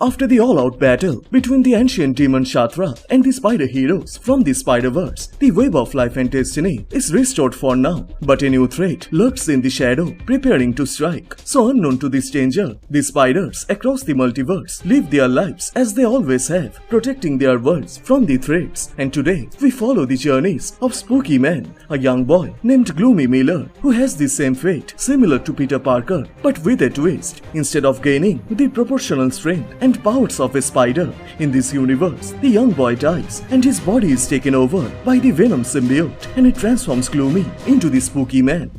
After the all-out battle between the ancient demon Shatra and the spider heroes from the Spider-Verse, the web of life and destiny is restored for now, but a new threat lurks in the shadow, preparing to strike. So unknown to the stranger, the spiders across the multiverse live their lives as they always have, protecting their worlds from the threats. And today, we follow the journeys of Spooky Man, a young boy named Gloomy Miller, who has the same fate similar to Peter Parker, but with a twist. Instead of gaining the proportional strength and powers of a spider, in this universe, the young boy dies and his body is taken over by the Venom symbiote, and it transforms Gloomy into the Spooky Man.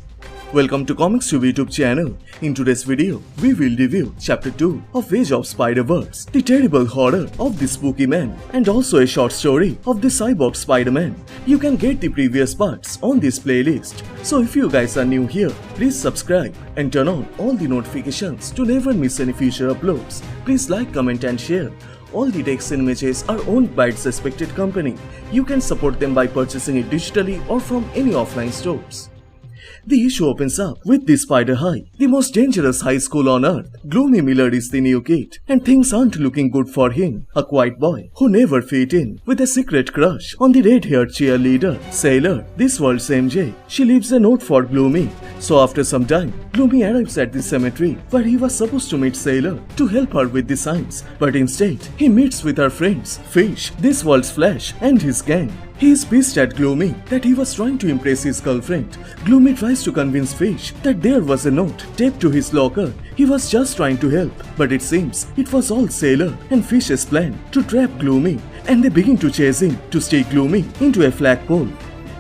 Welcome to Comicstube YouTube channel. In today's video, we will review Chapter 2 of Age of Spider-Verse, the terrible horror of the Spooky Man, and also a short story of the cyborg Spider-Man. You can get the previous parts on this playlist. So if you guys are new here, please subscribe and turn on all the notifications to never miss any future uploads. Please like, comment and share. All the text and images are owned by its respected company. You can support them by purchasing it digitally or from any offline stores. The issue opens up with the Spider High, the most dangerous high school on earth. Gloomy Miller is the new kid, and things aren't looking good for him. A quiet boy who never fit in, with a secret crush on the red-haired cheerleader, Sailor, this world's MJ. She leaves a note for Gloomy. So after some time, Gloomy arrives at the cemetery where he was supposed to meet Sailor to help her with the signs, but instead, he meets with her friends, Fish, this world's Flash, and his gang. He is pissed at Gloomy that he was trying to impress his girlfriend. Gloomy tries to convince Fish that there was a note taped to his locker. He was just trying to help, but it seems it was all Sailor and Fish's plan to trap Gloomy, and they begin to chase him to stake Gloomy into a flagpole.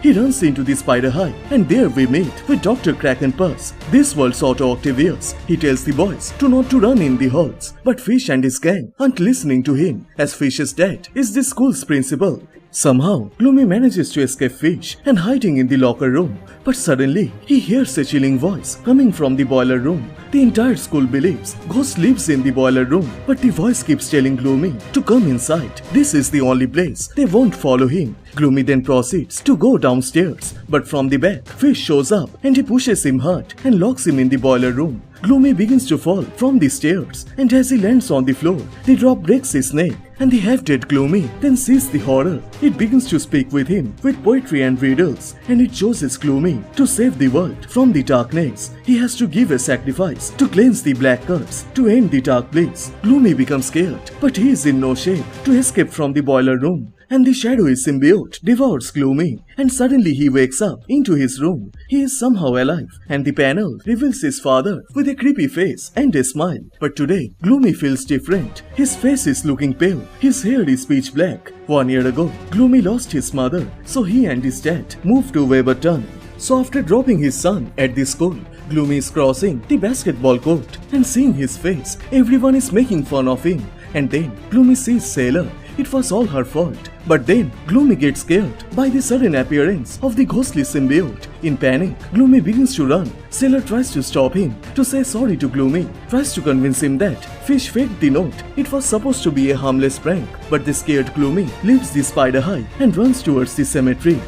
He runs into the Spider High, and there we meet with Dr. Krakenpuss, this world's Otto Octavius. He tells the boys not to run in the halls, but Fish and his gang aren't listening to him, as Fish's dad is the school's principal. Somehow, Gloomy manages to escape Fish and hiding in the locker room, but suddenly he hears a chilling voice coming from the boiler room. The entire school believes Ghost lives in the boiler room, but the voice keeps telling Gloomy to come inside. This is the only place they won't follow him. Gloomy then proceeds to go downstairs, but from the back, Fish shows up and he pushes him hard and locks him in the boiler room. Gloomy begins to fall from the stairs, and as he lands on the floor, the drop breaks his neck, and the half-dead Gloomy then sees the horror. It begins to speak with him with poetry and riddles, and it chooses Gloomy to save the world from the darkness. He has to give a sacrifice to cleanse the black curse to end the dark place. Gloomy becomes scared, but he is in no shape to escape from the boiler room, and the shadowy symbiote devours Gloomy, and suddenly he wakes up into his room. He is somehow alive, and the panel reveals his father with a creepy face and a smile. But today, Gloomy feels different. His face is looking pale, his hair is pitch black. 1 year ago, Gloomy lost his mother, so he and his dad moved to Weberton. So after dropping his son at the school, Gloomy is crossing the basketball court, and seeing his face, everyone is making fun of him. And then, Gloomy sees Sailor. It was all her fault. But then, Gloomy gets scared by the sudden appearance of the ghostly symbiote. In panic, Gloomy begins to run. Sailor tries to stop him, to say sorry to Gloomy, tries to convince him that Fish faked the note. It was supposed to be a harmless prank, but the scared Gloomy leaves the Spider High and runs towards the cemetery.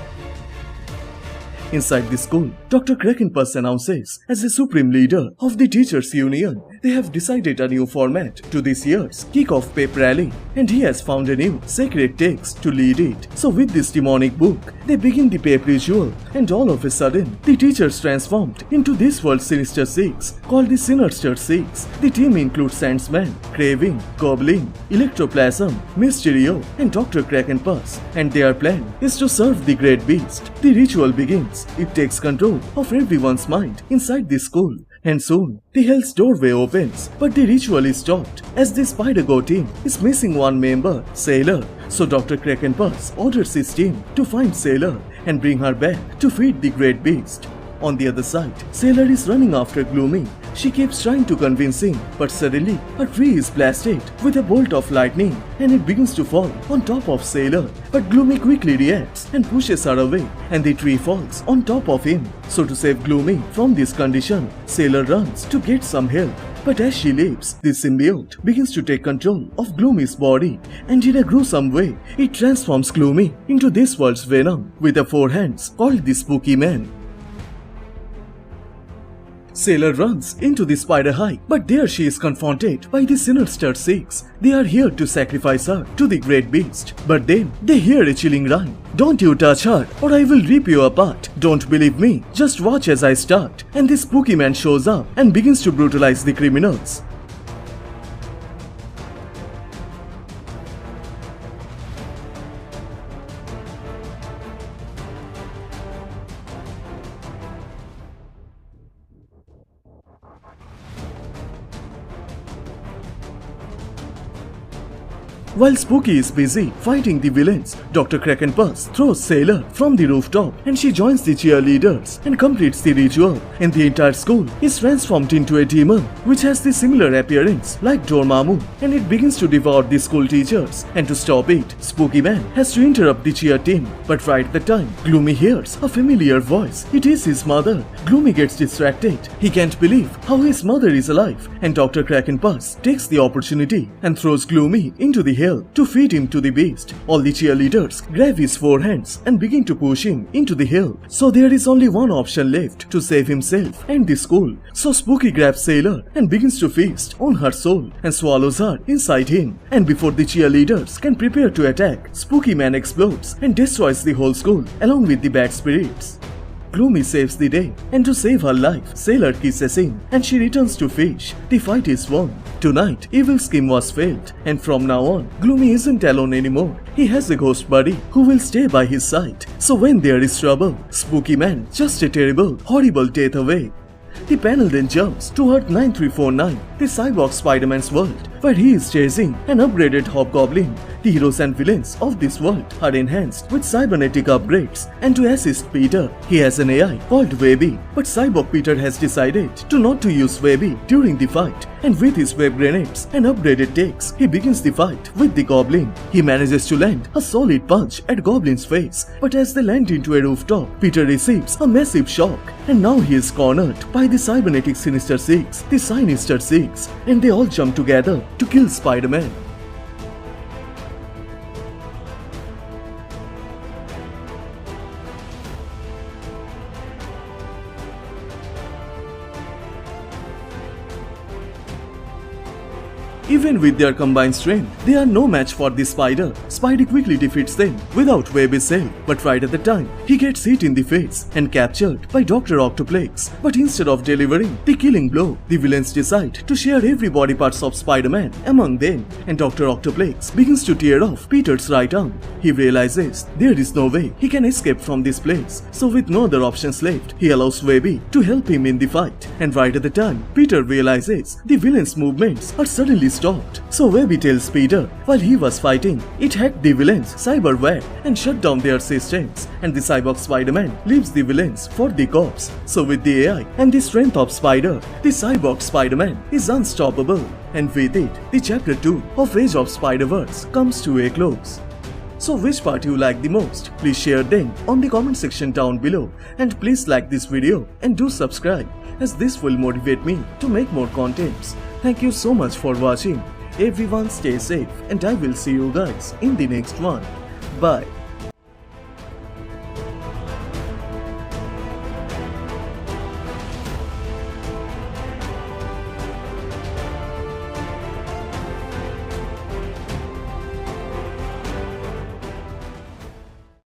Inside the school, Dr. Krakenpuss announces, as the supreme leader of the teachers' union, they have decided a new format to this year's kick-off pep rally, and he has found a new sacred text to lead it. So with this demonic book, they begin the pep ritual, and all of a sudden, the teachers transformed into this world's Sinister Six, called the Sinister Six. The team includes Sandman, Craving, Goblin, Electroplasm, Mysterio, and Dr. Krakenpuss, and their plan is to serve the Great Beast. The ritual begins. It takes control of everyone's mind inside the school, and soon the Hell's doorway opens, but the ritual is stopped as the Spider-Go team is missing one member, Sailor. So Dr. Krakenpuss orders his team to find Sailor and bring her back to feed the Great Beast. On the other side, Sailor is running after Gloomy. She keeps trying to convince him, but suddenly a tree is blasted with a bolt of lightning, and it begins to fall on top of Sailor. But Gloomy quickly reacts and pushes her away, and the tree falls on top of him. So to save Gloomy from this condition, Sailor runs to get some help. But as she leaves, the symbiote begins to take control of Gloomy's body, and in a gruesome way, it transforms Gloomy into this world's Venom with the 4 hands called the Spooky Man. Sailor runs into the spider hive, but there she is confronted by the sinister six. They are here to sacrifice her to the great beast. But then they hear a chilling rhyme. Don't you touch her or I will rip you apart. Don't believe me, just watch as I start. And this spooky man shows up and begins to brutalize the criminals. While Spooky is busy fighting the villains, Dr. Krakenpuss throws Sailor from the rooftop and she joins the cheerleaders and completes the ritual. And the entire school is transformed into a demon which has the similar appearance like Dormammu, and it begins to devour the school teachers. And to stop it, Spooky Man has to interrupt the cheer team. But right at the time, Gloomy hears a familiar voice. It is his mother. Gloomy gets distracted. He can't believe how his mother is alive, and Dr. Krakenpuss takes the opportunity and throws Gloomy into the hell to feed him to the beast. All the cheerleaders grab his forehands and begin to push him into the hell. So there is only one option left to save himself and the school. So Spooky grabs Sailor and begins to feast on her soul and swallows her inside him. And before the cheerleaders can prepare to attack, Spooky Man explodes and destroys the whole school along with the bad spirits. Gloomy saves the day, and to save her life, Sailor kisses him and she returns to fish. The fight is won. Tonight, Evil's scheme was failed, and from now on, Gloomy isn't alone anymore. He has a ghost buddy who will stay by his side. So when there is trouble, Spooky Man just a terrible, horrible death away. The panel then jumps to Earth 9349, the cyborg Spider-Man's world, where he is chasing an upgraded hobgoblin. The heroes and villains of this world are enhanced with cybernetic upgrades, and to assist Peter, he has an AI called Webby. But Cyborg Peter has decided to not to use Webby during the fight, and with his web grenades and upgraded takes, he begins the fight with the Goblin. He manages to land a solid punch at Goblin's face, but as they land into a rooftop, Peter receives a massive shock, and now he is cornered by the cybernetic Sinister Six, the Sinister Six, and they all jump together to kill Spider-Man. Even with their combined strength, they are no match for the Spider. Spidey quickly defeats them without Webby's help, but right at the time, he gets hit in the face and captured by Dr. Octoplex. But instead of delivering the killing blow, the villains decide to share every body parts of Spider-Man among them, and Dr. Octoplex begins to tear off Peter's right arm. He realizes there is no way he can escape from this place, so with no other options left, he allows Webby to help him in the fight. And right at the time, Peter realizes the villains' movements are suddenly stopped. So Webby tells Peter while he was fighting, it hacked the villains' cyberware and shut down their systems, and the cyborg Spider-Man leaves the villains for the cops. So with the AI and the strength of Spider, the cyborg Spider-Man is unstoppable. And with it, the chapter 2 of Age of Spider-Verse comes to a close. So which part you like the most? Please share them on the comment section down below, and please like this video and do subscribe, as this will motivate me to make more contents. Thank you so much for watching. Everyone stay safe, and I will see you guys in the next one. Bye.